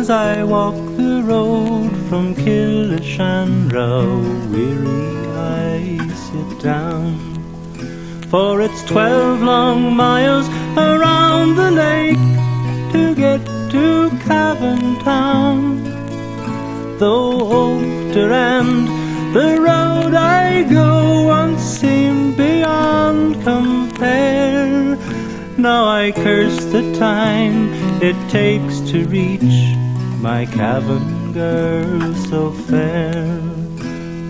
As I walk the road from Killishanrow, weary I sit down, for it's 12 long miles around the lake to get to Cavan town. Though older and the road I go once seemed beyond compare, now I curse the time it takes to reach my Cavan girl so fair.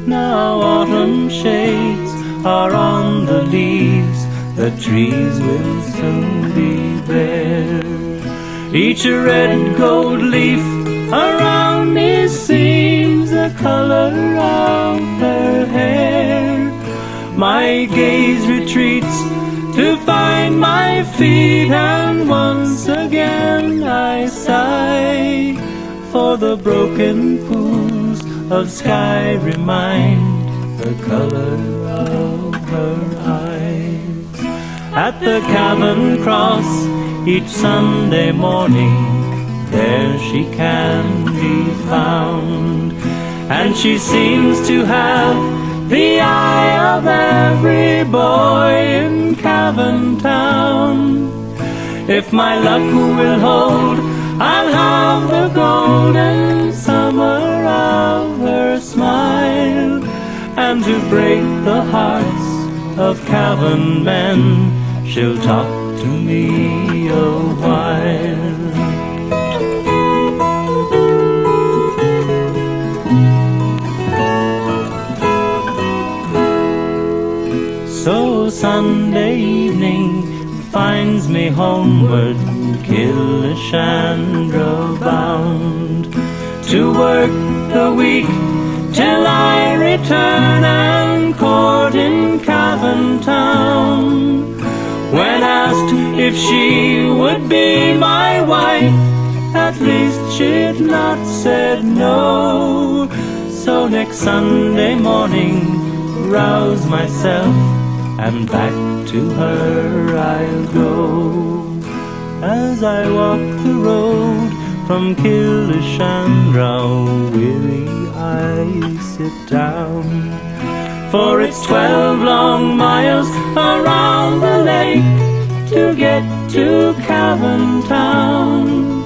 Now autumn shades are on the leaves, the trees will soon be bare. Each red gold leaf around me seems the color of her hair. My gaze retreats to find my feet, and once again I sigh, for the broken pools of sky remind the color of her eyes. At the Cavan cross each Sunday morning, there she can be found, and she seems to have the eye of every boy in Cavan town. If my luck will hold, I'll have the golden summer of her smile, and to break the hearts of Cavan men, she'll talk to me a while. So Sunday evening finds me homeward, Killishanrow bound, to work the week till I return and court in Cavan town. When asked if she would be my wife, at least she'd not said no. So next Sunday morning, rouse myself, and back to her I'll go. As I walk the road from Killishanrow, weary I sit down, for it's 12 long miles around the lake to get to Cavan town.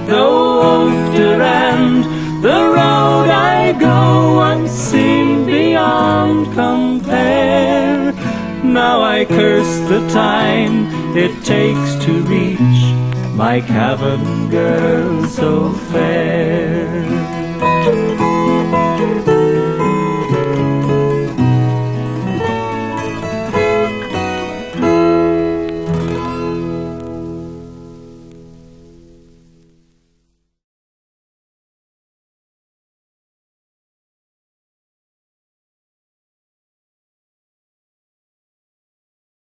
Though older and the road I go once seemed beyond compare, now I curse the time it takes to reach my Cavan girl so fair.